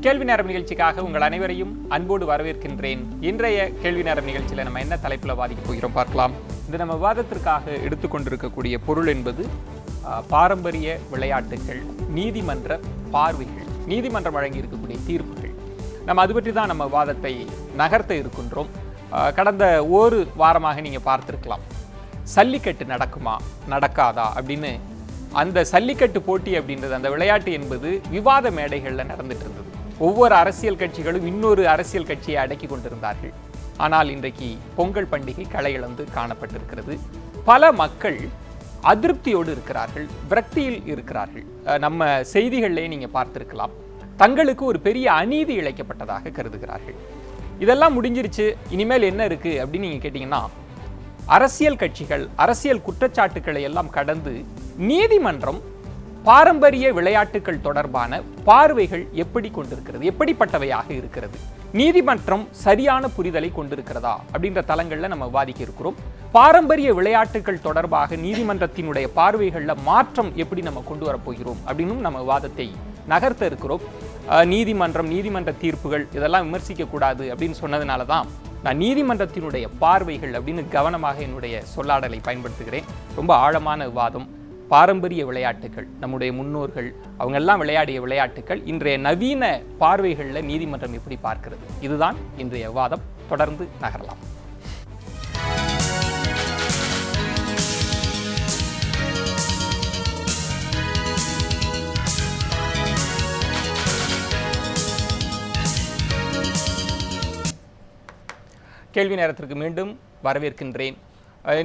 கேள்வி நேரம் நிகழ்ச்சிக்காக உங்கள் அனைவரையும் அன்போடு வரவேற்கின்றேன். இன்றைய கேள்வி நேரம் நிகழ்ச்சியில் நம்ம என்ன தலைப்பில் வாதிக்க போகிறோம் பார்க்கலாம். இந்த நம்ம விவாதத்திற்காக எடுத்துக்கொண்டிருக்கக்கூடிய பொருள் என்பது பாரம்பரிய விளையாட்டுகள், நீதிமன்ற பார்வைகள், நீதிமன்றம் வழங்கி இருக்கக்கூடிய தீர்ப்புகள். நம்ம அது பற்றி தான் நம்ம விவாதத்தை நகர்த்த இருக்கின்றோம். கடந்த ஒரு வாரமாக நீங்கள் பார்த்துருக்கலாம், சல்லிக்கட்டு நடக்குமா நடக்காதா அப்படின்னு. அந்த சல்லிக்கட்டு போட்டி அப்படின்றது, அந்த விளையாட்டு என்பது விவாத மேடைகளில் நடந்துட்டு இருந்தது. ஒவ்வொரு அரசியல் கட்சிகளும் இன்னொரு அரசியல் கட்சியை அடக்கி கொண்டிருந்தார்கள். ஆனால் இன்றைக்கு பொங்கல் பண்டிகை களை இழந்து காணப்பட்டிருக்கிறது. பல மக்கள் அதிருப்தியோடு இருக்கிறார்கள், விரக்தியில் இருக்கிறார்கள். நம்ம செய்திகளிலே நீங்கள் பார்த்திருக்கலாம், தங்களுக்கு ஒரு பெரிய அநீதி இழைக்கப்பட்டதாக கருதுகிறார்கள். இதெல்லாம் முடிஞ்சிருச்சு, இனிமேல் என்ன இருக்கு அப்படின்னு நீங்கள் கேட்டிங்கன்னா, அரசியல் கட்சிகள் அரசியல் குற்றச்சாட்டுக்களை எல்லாம் கடந்து நீதிமன்றம் பாரம்பரிய விளையாட்டுகள் தொடர்பான பார்வைகள் எப்படி கொண்டிருக்கிறது, எப்படிப்பட்டவையாக இருக்கிறது, நீதிமன்றம் சரியான புரிதலை கொண்டிருக்கிறதா அப்படின்ற தளங்களில் நம்ம விவாதிக்க இருக்கிறோம். பாரம்பரிய விளையாட்டுகள் தொடர்பாக நீதிமன்றத்தினுடைய பார்வைகளில் மாற்றம் எப்படி நம்ம கொண்டு வரப்போகிறோம் அப்படின்னு நம்ம விவாதத்தை நகர்த்த இருக்கிறோம். நீதிமன்ற தீர்ப்புகள் இதெல்லாம் விமர்சிக்க கூடாது அப்படின்னு சொன்னதுனால தான் நான் நீதிமன்றத்தினுடைய பார்வைகள் அப்படின்னு கவனமாக என்னுடைய சொல்லாடலை பயன்படுத்துகிறேன். ரொம்ப ஆழமான விவாதம். பாரம்பரிய விளையாட்டுகள், நம்முடைய முன்னோர்கள் அவங்கெல்லாம் விளையாடிய விளையாட்டுகள் இன்றைய நவீன பார்வைகளில் நீதிமன்றம் எப்படி பார்க்கிறது, இதுதான் இன்றைய விவாதம். தொடர்ந்து நகரலாம். கேள்வி நேரத்திற்கு மீண்டும் வரவேற்கின்றேன்.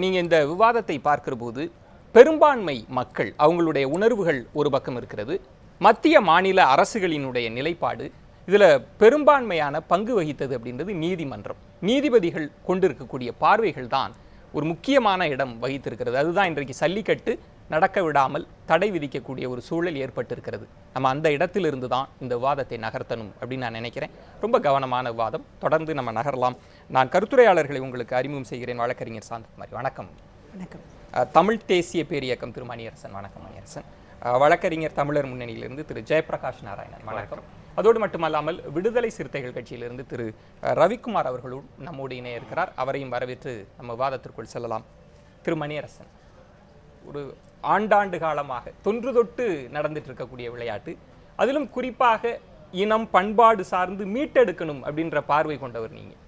நீங்கள் இந்த விவாதத்தை பார்க்கிற போது பெரும்பான்மை மக்கள் அவங்களுடைய உணர்வுகள் ஒரு பக்கம் இருக்கிறது, மத்திய மாநில அரசுகளினுடைய நிலைப்பாடு, இதில் பெரும்பான்மையான பங்கு வகித்தது அப்படின்றது நீதிமன்றம், நீதிபதிகள் கொண்டிருக்கக்கூடிய பார்வைகள் தான் ஒரு முக்கியமான இடம் வகித்திருக்கிறது. அதுதான் இன்றைக்கு சல்லிக்கட்டு நடக்க விடாமல் தடை விதிக்கக்கூடிய ஒரு சூழல் ஏற்பட்டிருக்கிறது. நம்ம அந்த இடத்திலிருந்து தான் இந்த விவாதத்தை நகர்த்தணும் அப்படின்னு நான் நினைக்கிறேன். ரொம்ப கவனமான விவாதம். தொடர்ந்து நம்ம நகரலாம். நான் கருத்துரையாளர்களை உங்களுக்கு அறிமுகம் செய்கிறேன். வழக்கறிஞர் சாந்தகுமாரி, வணக்கம். வணக்கம். தமிழ் தேசிய பேரியக்கம் திரு மணியரசன், வணக்கம் மணியரசன். வழக்கறிஞர் தமிழர் முன்னணியிலிருந்து திரு ஜெயபிரகாஷ் நாராயணன், வணக்கம். அதோடு மட்டுமல்லாமல் விடுதலை சிறுத்தைகள் கட்சியிலிருந்து திரு ரவிக்குமார் அவர்களும் நம்மோடு இணைய இருக்கிறார். அவரையும் வரவேற்று நம்ம விவாதத்திற்குள் செல்லலாம். திரு மணியரசன், ஒரு ஆண்டாண்டு காலமாக தொன்று தொட்டு நடந்துட்டு இருக்கக்கூடிய விளையாட்டு, அதிலும் குறிப்பாக இனம் பண்பாடு சார்ந்து மீட்டெடுக்கணும் அப்படின்ற பார்வை கொண்டவர் நீங்கள்.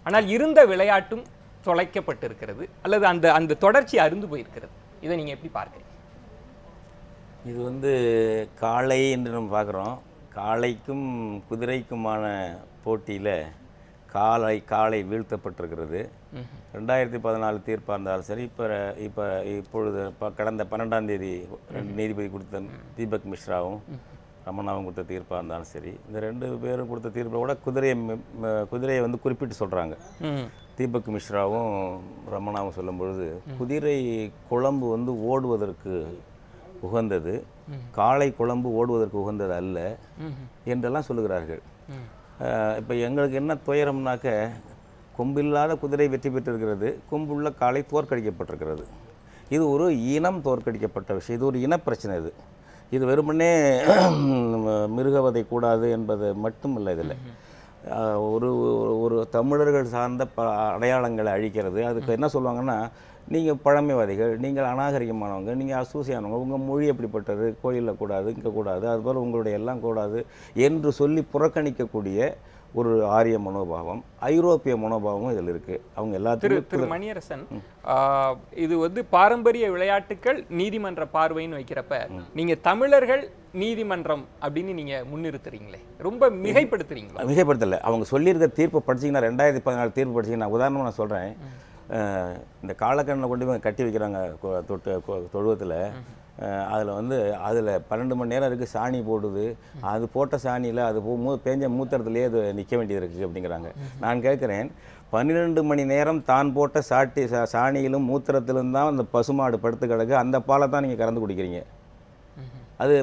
ஆனால் இருந்த விளையாட்டும் தொலைக்கப்பட்டிருக்கிறது, அல்லது அந்த அந்த தொடர்ச்சி அருந்து போயிருக்கிறது. இதை நீங்கள் எப்படி பார்க்குறீங்க? இது காளை என்று நம்ம பார்க்குறோம். காளைக்கும் குதிரைக்குமான போட்டியில் காளை வீழ்த்தப்பட்டிருக்கிறது. 2014 தீர்ப்பாக இருந்தாலும் சரி, இப்பொழுது கடந்த 12ஆம் தேதி நீதிபதி கொடுத்த தீபக் மிஸ்ராவும் ரமணாவும் கொடுத்த தீர்ப்பாக இருந்தாலும் சரி, இந்த 2 பேரும் கொடுத்த தீர்ப்பில் கூட குதிரையை குறிப்பிட்டு சொல்கிறாங்க. தீபக் மிஸ்ராவும் ரமணாவும் சொல்லும் பொழுது, குதிரை குழம்பு ஓடுவதற்கு உகந்தது, காளை குழம்பு ஓடுவதற்கு உகந்தது அல்ல என்றெல்லாம் சொல்லுகிறார்கள். இப்போ எங்களுக்கு என்ன துயரம்னாக்க, கொம்பில்லாத குதிரை வெற்றி பெற்றிருக்கிறது, கொம்புள்ள காளை தோற்கடிக்கப்பட்டிருக்கிறது. இது ஒரு இனம் தோற்கடிக்கப்பட்ட விஷயம், இது ஒரு இனப்பிரச்சனை. இது வெறுமனே மிருகவதை கூடாது என்பது மட்டுமல்ல. இதில் ஒரு தமிழர்கள் சார்ந்த அடையாளங்களை அழிக்கிறது. அதுக்கு என்ன சொல்லுவாங்கன்னா, நீங்கள் பழமைவாதிகள், நீங்கள் அநாகரிகமானவங்க, நீங்கள் அசூசியானவங்க, உங்கள் மொழி எப்படிப்பட்டது, கோயிலில் கூடாது, இங்கே கூடாது, அதுபோல் உங்களுடைய எல்லாம் கூடாது என்று சொல்லி புறக்கணிக்கக்கூடிய ஒரு ஆரிய மனோபாவம், ஐரோப்பிய மனோபாவமும் இதில் இருக்குது. அவங்க எல்லாத்தையும் திரு மணியரசன், இது பாரம்பரிய விளையாட்டுகள் நீதிமன்ற பார்வைன்னு வைக்கிறப்ப நீங்கள் தமிழர்கள் நீதிமன்றம் அப்படின்னு நீங்கள் முன்னிறுத்துறீங்களே, ரொம்ப மிகைப்படுத்துறீங்களா? மிகைப்படுத்தலை. அவங்க சொல்லியிருக்க தீர்ப்பு படிச்சிங்கன்னா, 2014 தீர்ப்பு படிச்சிங்கன்னா, உதாரணமாக நான் சொல்கிறேன், இந்த காலக்கண்ணை கொண்டு போய் கட்டி வைக்கிறாங்க தொழுவத்தில். அதில் 12 மணி நேரம் இருக்குது, சாணி போடுது. அது போட்ட சாணியில் அது பேஞ்ச மூத்திரத்துலேயே அது நிற்க வேண்டியது இருக்குது அப்படிங்கிறாங்க. நான் கேட்குறேன், 12 மணி நேரம் தான் போட்ட சாணியிலும் மூத்திரத்திலும் தான் அந்த பசுமாடு படுத்து கிடக்கு, அந்த பாலை தான் நீங்கள் கறந்து குடிக்கிறீங்க. அது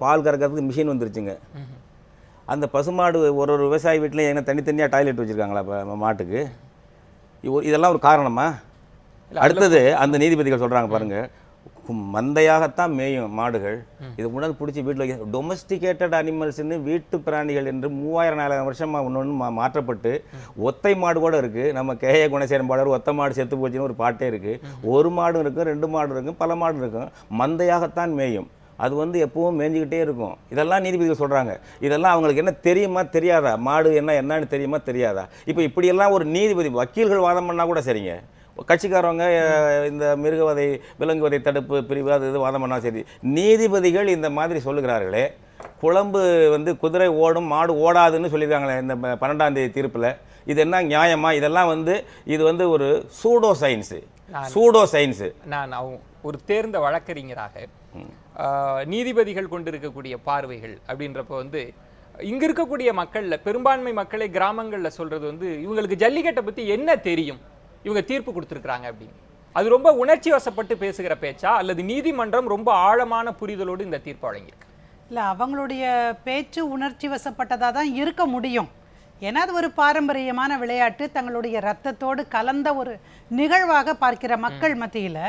பால் கறக்கிறதுக்கு மிஷின் வந்துருச்சுங்க. அந்த பசுமாடு ஒரு விவசாயி வீட்டில் என்ன தனித்தனியாக டாய்லெட் வச்சுருக்காங்களா இப்போ மாட்டுக்கு? இதெல்லாம் ஒரு காரணமா? அடுத்தது அந்த நீதிபதிகள் சொல்கிறாங்க பாருங்கள், மந்தையாகத்தான் மேயும் மாடுகள். இது முன்னாடி பிடிச்சி வீட்டில் டொமஸ்டிகேட்டட் அனிமல்ஸ்ன்னு வீட்டு பிராணிகள் என்று 3000-4000 வருஷமாக ஒன்று மாற்றப்பட்டு ஒத்தை மாடு கூட இருக்குது. நம்ம கேஏ குணசேகரன் பாடர் ஒத்த மாடு செத்து போச்சுன்னு ஒரு பாட்டே இருக்குது. ஒரு மாடும் இருக்கும், 2 மாடு இருக்கும், பல மாடு இருக்கும். மந்தையாகத்தான் மேயும். அது வந்து எப்பவும் மேய்ஞ்சிக்கிட்டே இருக்கும். இதெல்லாம் நீதிபதிகள் சொல்கிறாங்க. இதெல்லாம் அவங்களுக்கு என்ன தெரியுமா தெரியாதா? மாடு என்னன்னு தெரியுமா தெரியாதா? இப்போ இப்படியெல்லாம் ஒரு நீதிபதி வக்கீல்கள் வாதம் பண்ணால் கூட சரிங்க. கட்சிக்காரவங்க இந்த மிருகவதை விலங்குவதை தடுப்பு பிரிவு அது இது வாதம் பண்ணால் சரி. நீதிபதிகள் இந்த மாதிரி சொல்லுகிறார்களே, குழம்பு வந்து குதிரை ஓடும் மாடு ஓடாதுன்னு சொல்லியிருக்காங்களே இந்த 12ஆம் தேதி தீர்ப்பில், இது என்ன நியாயமா? இதெல்லாம் வந்து இது வந்து ஒரு சூடோ சயின்ஸு. நான் ஒரு தேர்ந்த வழக்கறிஞராக நீதிபதிகள் கொண்டிருக்கக்கூடிய பார்வைகள் அப்படின்றப்ப வந்து இங்க இருக்கக்கூடிய மக்கள்ல பெரும்பான்மை மக்களை கிராமங்கள்ல சொல்றது வந்து இவங்களுக்கு ஜல்லிக்கட்டை பத்தி என்ன தெரியும், இவங்க தீர்ப்பு கொடுத்துருக்காங்க அப்படின்னு. அது ரொம்ப உணர்ச்சி வசப்பட்டு பேசுகிற பேச்சா அல்லது நீதிமன்றம் ரொம்ப ஆழமான புரிதலோடு இந்த தீர்ப்பு வழங்கியிருக்கு? இல்லை, அவங்களுடைய பேச்சு உணர்ச்சி வசப்பட்டதாக தான் இருக்க முடியும். ஏன்னா அது ஒரு பாரம்பரியமான விளையாட்டு, தங்களுடைய ரத்தத்தோடு கலந்த ஒரு நிகழ்வாக பார்க்கிற மக்கள் மத்தியில்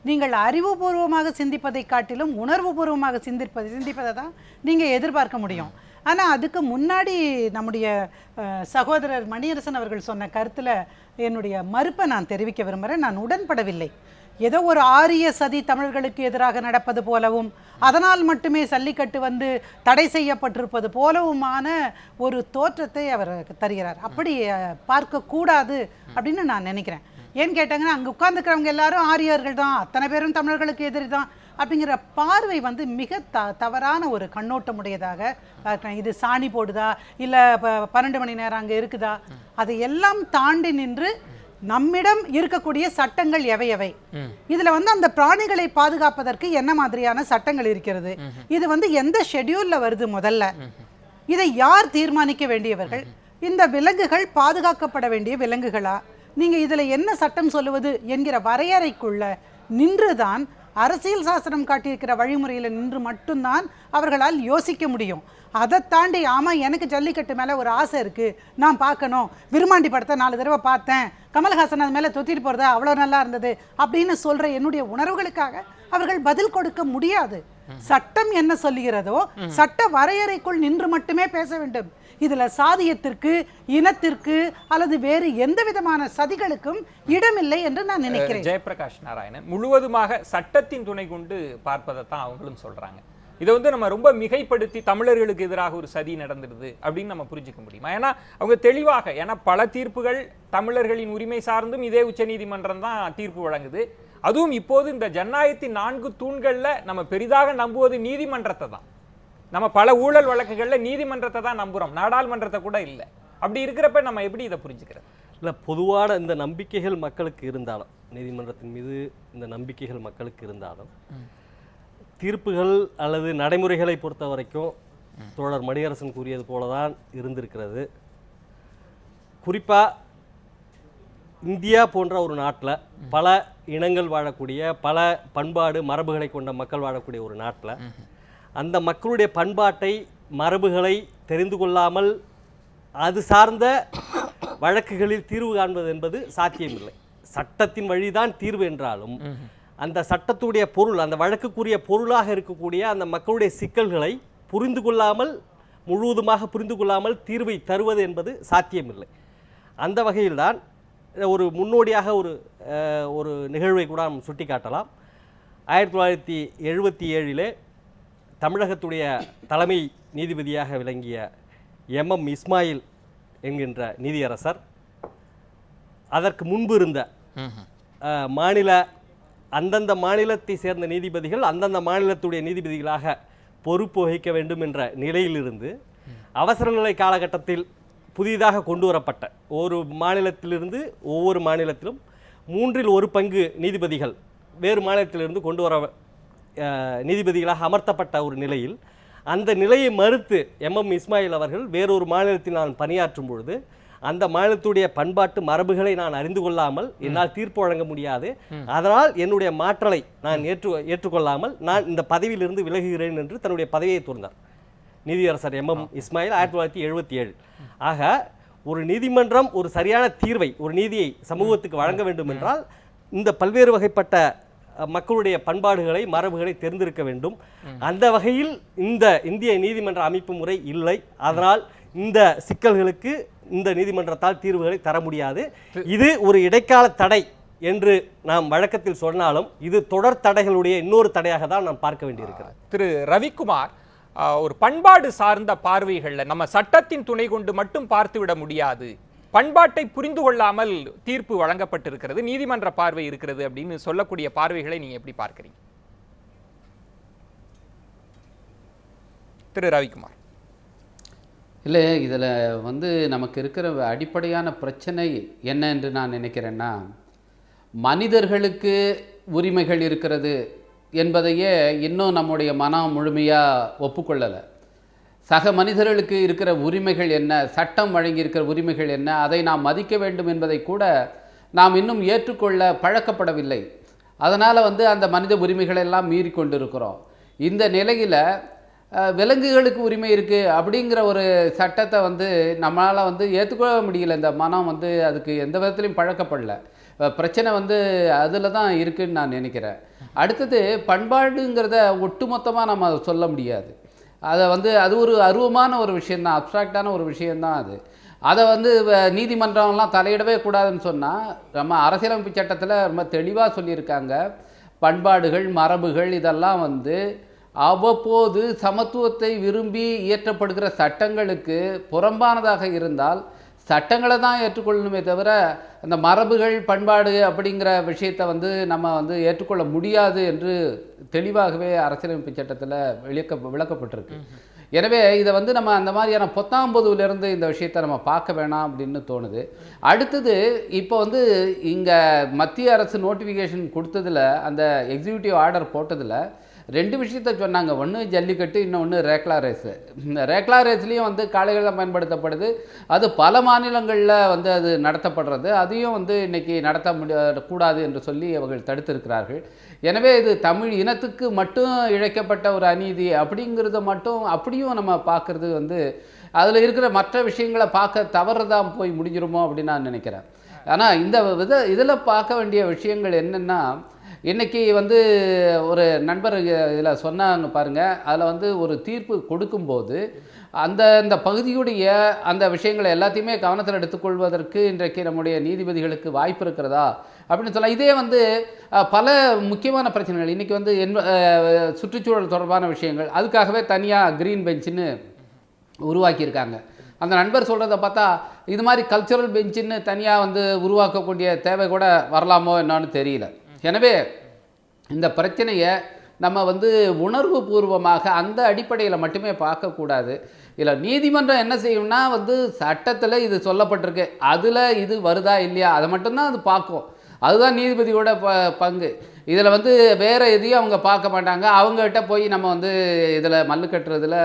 நீங்கள் அறிவுபூர்வமாக சிந்திப்பதை காட்டிலும் உணர்வுபூர்வமாக சிந்திப்பதை தான் நீங்கள் எதிர்பார்க்க முடியும். ஆனால் அதுக்கு முன்னாடி நம்முடைய சகோதரர் மணியரசன் அவர்கள் சொன்ன கருத்தில் என்னுடைய மறுப்பை நான் தெரிவிக்க விரும்புகிறேன். நான் உடன்படவில்லை. ஏதோ ஒரு ஆரிய சதி தமிழர்களுக்கு எதிராக நடப்பது போலவும் அதனால் மட்டுமே சல்லிக்கட்டு வந்து தடை செய்யப்பட்டிருப்பது போலவுமான ஒரு தோற்றத்தை அவர் தருகிறார். அப்படி பார்க்கக்கூடாது அப்படின்னு நான் நினைக்கிறேன். ஏன்னு கேட்டாங்கன்னா அங்கே உட்கார்ந்துக்கிறவங்க எல்லாரும் ஆரியர்கள் தான், அத்தனை பேரும் தமிழர்களுக்கு எதிரி தான் அப்படிங்கிற பார்வை வந்து மிக தவறான ஒரு கண்ணோட்டமுடையதாக பார்க்கலாம். இது சாணி போடுதா இல்லை 12 மணி நேரம் அங்கே இருக்குதா, அதை எல்லாம் தாண்டி நின்று நம்மிடம் இருக்கக்கூடிய சட்டங்கள் எவை இதுல வந்து அந்த பிராணிகளை பாதுகாப்பதற்கு என்ன மாதிரியான சட்டங்கள் இருக்கிறது, இது வந்து எந்த ஷெட்யூல்ல வருது, முதல்ல இதை யார் தீர்மானிக்க வேண்டியவர்கள், இந்த விலங்குகள் பாதுகாக்கப்பட வேண்டிய விலங்குகளா, நீங்க இதுல என்ன சட்டம் சொல்லுவது என்கிற வரையறைக்குள்ள நின்றுதான் அரசியல் சாசனம் காட்டியிருக்கிற வழிமுறையில் நின்று மட்டும்தான் அவர்களால் யோசிக்க முடியும். அதை தாண்டி ஆமாம் எனக்கு ஜல்லிக்கட்டு மேலே ஒரு ஆசை இருக்குது, நான் பார்க்கணும், விருமாண்டி படத்தை 4 தடவை பார்த்தேன், கமல்ஹாசன் அது மேலே தொத்திட்டு போகிறதா அவ்வளோ நல்லா இருந்தது அப்படின்னு சொல்கிற என்னுடைய உணர்வுகளுக்காக அவர்கள் பதில் கொடுக்க முடியாது. சட்டம் என்ன சொல்லுகிறதோ சட்ட வரையறைக்குள் நின்று மட்டுமே பேச வேண்டும். இதுல சாதியத்திற்கு, இனத்திற்கு அல்லது வேறு எந்த விதமான சதிகளுக்கும் இடமில்லை என்று நான் நினைக்கிறேன். ஜெயபிரகாஷ் நாராயணன் முழுவதுமாக சட்டத்தின் துணை கொண்டு பார்ப்பதை தான் அவங்களும் சொல்றாங்க. இதை வந்து நம்ம ரொம்ப மிகைப்படுத்தி தமிழர்களுக்கு எதிராக ஒரு சதி நடந்துடுது அப்படின்னு நம்ம புரிஞ்சுக்க முடியுமா? ஏன்னா அவங்க தெளிவாக, ஏன்னா பல தீர்ப்புகள் தமிழர்களின் உரிமை சார்ந்தும் இதே உச்சநீதிமன்றம் தான் தீர்ப்பு வழங்குது. அதுவும் இப்போது இந்த ஜனநாயகத்தின் 4 தூண்கள்ல நம்ம பெரிதாக நம்புவது நீதிமன்றத்தை தான். நம்ம பல ஊழல் வழக்குகள்ல நீதிமன்றத்தை தான் நம்புறோம், நாடாளுமன்றத்தை கூட இல்லை. அப்படி இருக்கிறப்ப நம்ம எப்படி இதை புரிஞ்சுக்கிறது? இல்லை, பொதுவான இந்த நம்பிக்கைகள் மக்களுக்கு இருந்தாலும், நீதிமன்றத்தின் மீது இந்த நம்பிக்கைகள் மக்களுக்கு இருந்தாலும், தீர்ப்புகள் அல்லது நடைமுறைகளை பொறுத்த வரைக்கும் தோழர் மணியரசன் கூறியது போலதான் இருந்திருக்கிறது. குறிப்பாக இந்தியா போன்ற ஒரு நாட்டில் பல இனங்கள் வாழக்கூடிய, பல பண்பாடு மரபுகளை கொண்ட மக்கள் வாழக்கூடிய ஒரு நாட்டில் அந்த மக்களுடைய பண்பாட்டை மரபுகளை தெரிந்து கொள்ளாமல் அது சார்ந்த வழக்குகளில் தீர்வு காண்பது என்பது சாத்தியமில்லை. சட்டத்தின் வழிதான் தீர்வு என்றாலும் அந்த சட்டத்துடைய பொருள், அந்த வழக்குக்குரிய பொருளாக இருக்கக்கூடிய அந்த மக்களுடைய சிக்கல்களை புரிந்து கொள்ளாமல், முழுவதுமாக புரிந்து கொள்ளாமல் தீர்வை தருவது என்பது சாத்தியமில்லை. அந்த வகையில்தான் ஒரு முன்னோடியாக ஒரு நிகழ்வை கூட நாம் சுட்டி காட்டலாம். 1977 தமிழகத்துடைய தலைமை நீதிபதியாக விளங்கிய MM இஸ்மாயில் என்கின்ற நீதியரசர் அதற்கு முன்பு இருந்த அந்தந்த மாநிலத்தை சேர்ந்த நீதிபதிகள் அந்தந்த மாநிலத்துடைய நீதிபதிகளாக பொறுப்பு வகிக்க வேண்டும் என்ற நிலையிலிருந்து அவசர நிலை காலகட்டத்தில் புதிதாக கொண்டு வரப்பட்ட ஒரு மாநிலத்திலிருந்து ஒவ்வொரு மாநிலத்திலும் 1/3 பங்கு நீதிபதிகள் வேறு மாநிலத்திலிருந்து கொண்டு வர நீதிபதிகளாக அமர்த்தப்பட்ட ஒரு நிலையில் அந்த நிலையை மறுத்து MM இஸ்மாயில் அவர்கள் வேறொரு மாநிலத்தில் நான் பணியாற்றும் பொழுது அந்த மாநிலத்துடைய பண்பாட்டு மரபுகளை நான் அறிந்து கொள்ளாமல் என்னால் தீர்ப்பு வழங்க முடியாது, அதனால் என்னுடைய மாற்றலை நான் ஏற்றுக்கொள்ளாமல் நான் இந்த பதவியிலிருந்து விலகுகிறேன் என்று தன்னுடைய பதவியை துறந்தார் நீதியரசர் MM இஸ்மாயில் 1977. ஆக ஒரு நீதிமன்றம் ஒரு சரியான தீர்வை, ஒரு நீதியை சமூகத்துக்கு வழங்க வேண்டும் என்றால் இந்த பல்வேறு வகைப்பட்ட மக்களுடைய பண்பாடுகளை மரபுகளை தெரிந்திருக்க வேண்டும். அந்த வகையில் இந்த இந்திய நீதிமன்ற அமைப்பு முறை இல்லை. அதனால் இந்த சிக்கல்களுக்கு இந்த நீதிமன்றத்தால் தீர்வுகளை தர முடியாது. இது ஒரு இடைக்கால தடை என்று நாம் வழக்கத்தில் சொன்னாலும் இது தொடர் தடைகளுடைய இன்னொரு தடையாக தான் நாம் பார்க்க வேண்டியிருக்கிறது. திரு ரவிக்குமார், ஒரு பண்பாடு சார்ந்த பார்வைகளில் நம்ம சட்டத்தின் துணை கொண்டு மட்டும் பார்த்துவிட முடியாது, பண்பாட்டை புரிந்து கொள்ளாமல் தீர்ப்பு வழங்கப்பட்டிருக்கிறது, நீதிமன்ற பார்வை இருக்கிறது அப்படின்னு சொல்லக்கூடிய பார்வைகளை நீங்க எப்படி பார்க்கிறீங்க திரு ரவிக்குமார்? இல்லை, இதில் நமக்கு இருக்கிற அடிப்படையான பிரச்சனை என்ன என்று நான் நினைக்கிறேன்னா, மனிதர்களுக்கு உரிமைகள் இருக்கிறது என்பதையே இன்னும் நம்முடைய மனம் முழுமையாக ஒப்புக்கொள்ளலை. சக மனிதர்களுக்கு இருக்கிற உரிமைகள் என்ன, சட்டம் வழங்கியிருக்கிற உரிமைகள் என்ன, அதை நாம் மதிக்க வேண்டும் என்பதை கூட நாம் இன்னும் ஏற்றுக்கொள்ள பழக்கப்படவில்லை. அதனால் அந்த மனித உரிமைகளெல்லாம் மீறி கொண்டிருக்கிறோம். இந்த நிலையில் விலங்குகளுக்கு உரிமை இருக்குது அப்படிங்கிற ஒரு சட்டத்தை நம்மளால் ஏற்றுக்கொள்ள முடியல. இந்த மனம் அதுக்கு எந்த விதத்துலையும் பழக்கப்படல. பிரச்சனை அதில் தான் இருக்குதுன்னு நான் நினைக்கிறேன். அடுத்தது, பண்பாடுங்கிறத ஒட்டுமொத்தமாக நம்ம சொல்ல முடியாது. அதை அது ஒரு அருவமான ஒரு விஷயந்தான், அப்ட்ராக்டான ஒரு விஷயந்தான். அதை நீதிமன்றம்லாம் தலையிடவே கூடாதுன்னு சொன்னால், நம்ம அரசியலமைப்பு சட்டத்தில் ரொம்ப தெளிவாக சொல்லியிருக்காங்க. பண்பாடுகள் மரபுகள் இதெல்லாம் அவ்வப்போது சமத்துவத்தை விரும்பி இயற்றப்படுகிற சட்டங்களுக்கு புறம்பானதாக இருந்தால் சட்டங்களை தான் ஏற்றுக்கொள்ளணுமே தவிர அந்த மரபுகள் பண்பாடு அப்படிங்கிற விஷயத்தை நம்ம ஏற்றுக்கொள்ள முடியாது என்று தெளிவாகவே அரசியலமைப்பு சட்டத்தில் விளக்கப்பட்டிருக்கு. எனவே இதை நம்ம அந்த மாதிரியான பொத்தாம்பதுவிலிருந்து இந்த விஷயத்தை நம்ம பார்க்க வேணாம் அப்படின்னு தோணுது. அடுத்தது, இப்போ இங்கே மத்திய அரசு நோட்டிஃபிகேஷன் கொடுத்ததில், அந்த எக்ஸிக்யூட்டிவ் ஆர்டர் போட்டதில் 2 விஷயத்த சொன்னாங்க. ஒன்று ஜல்லிக்கட்டு, இன்னொன்று ரேக்லா ரேஸு. இந்த ரேக்லா ரேஸ்லேயும் காளைகள் பயன்படுத்தப்படுது. அது பல மாநிலங்களில் அது நடத்தப்படுறது. அதையும் இன்றைக்கி நடத்த கூடாது என்று சொல்லி அவர்கள் தடுத்திருக்கிறார்கள். எனவே இது தமிழ் இனத்துக்கு மட்டும் இழைக்கப்பட்ட ஒரு அநீதி அப்படிங்கிறத மட்டும் அப்படியும் நம்ம பார்க்குறது அதில் இருக்கிற மற்ற விஷயங்களை பார்க்க தவறுதான் போய் முடிஞ்சிருமோ அப்படின்னு நான் நினைக்கிறேன். ஆனால் இந்த இதில் பார்க்க வேண்டிய விஷயங்கள் என்னென்னா, இன்றைக்கி ஒரு நண்பர் இதில் சொன்னாங்க பாருங்கள், அதில் ஒரு தீர்ப்பு கொடுக்கும்போது அந்த பகுதியுடைய அந்த விஷயங்களை எல்லாத்தையுமே கவனத்தில் எடுத்துக்கொள்வதற்கு இன்றைக்கு நம்முடைய நீதிபதிகளுக்கு வாய்ப்பு இருக்கிறதா அப்படின்னு சொல்லலாம். இதே பல முக்கியமான பிரச்சனைகள் இன்றைக்கி சுற்றுச்சூழல் தொடர்பான விஷயங்கள், அதுக்காகவே தனியாக க்ரீன் பெஞ்சுன்னு உருவாக்கியிருக்காங்க. அந்த நண்பர் சொல்கிறத பார்த்தா இது மாதிரி கல்ச்சுரல் பெஞ்சுன்னு தனியாக உருவாக்கக்கூடிய தேவை கூட வரலாமோ என்னான்னு தெரியல. எனவே இந்த பிரச்சனையை நம்ம உணர்வு பூர்வமாக அந்த அடிப்படையில் மட்டுமே பார்க்கக்கூடாது. இல்லை, நீதிமன்றம் என்ன செய்யும்னா சட்டத்தில் இது சொல்லப்பட்டிருக்கு, அதில் இது வருதா இல்லையா அதை மட்டும்தான் அது பார்க்கும். அதுதான் நீதிபதியோட பங்கு. இதில் வேறு எதையும் அவங்க பார்க்க மாட்டாங்க. அவங்ககிட்ட போய் நம்ம இதில் மல்லு கட்டுறதுல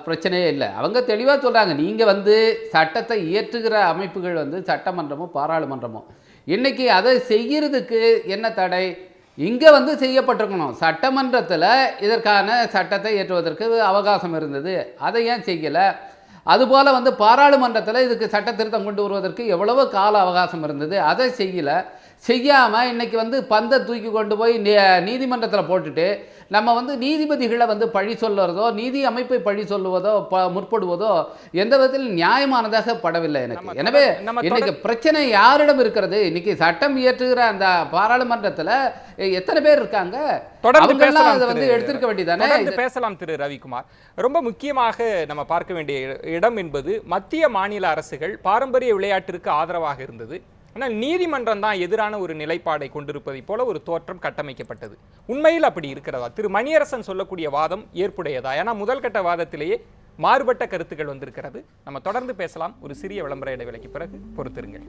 பிரச்சனையே இல்லை. அவங்க தெளிவாக சொல்கிறாங்க, நீங்கள் சட்டத்தை இயற்றுகிற அமைப்புகள் சட்டமன்றமோ பாராளுமன்றமோ, இன்றைக்கி அதை செய்கிறதுக்கு என்ன தடை? இங்கே செய்யப்பட்டிருக்கணும். சட்டமன்றத்தில் இதற்கான சட்டத்தை ஏற்றுவதற்கு அவகாசம் இருந்தது, அதை ஏன் செய்யலை? அதுபோல் பாராளுமன்றத்தில் இதுக்கு சட்ட திருத்தம் கொண்டு வருவதற்கு எவ்வளவோ கால அவகாசம் இருந்தது, அதை செய்யாமல் இன்றைக்கி பந்தை தூக்கி கொண்டு போய் நீதிமன்றத்தில் போட்டுட்டு நம்ம நீதிபதிகளை பழி சொல்லுறதோ நீதி அமைப்பை பழி சொல்லுவதோ முற்படுவதோ எந்த விதத்தில் நியாயமானதாக படவில்லை எனக்கு. எனவே இன்னைக்கு பிரச்சனை யாரிடம் இருக்கிறது? இன்னைக்கு சட்டம் இயற்றுகிற அந்த பாராளுமன்றத்தில் எத்தனை பேர் இருக்காங்க? தொடர்ந்து எடுத்திருக்க வேண்டியதானே. பேசலாம் திரு ரவிக்குமார். ரொம்ப முக்கியமாக நம்ம பார்க்க வேண்டிய இடம் என்பது மத்திய மாநில அரசுகள் பாரம்பரிய விளையாட்டிற்கு ஆதரவாக இருந்தது. ஆனால் நீதிமன்றம் தான் எதிரான ஒரு நிலைப்பாடை கொண்டிருப்பதை போல ஒரு தோற்றம் கட்டமைக்கப்பட்டது. உண்மையில் அப்படி இருக்கிறதா? திரு மணியரசன் சொல்லக்கூடிய வாதம் ஏற்புடையதா? ஏன்னா முதல் கட்ட வாதத்திலேயே மாறுபட்ட கருத்துக்கள் வந்திருக்கிறது. நம்ம தொடர்ந்து பேசலாம். ஒரு சிறிய விளம்பர இடைவேளைக்கு பிறகு பொறுத்திருங்கள்.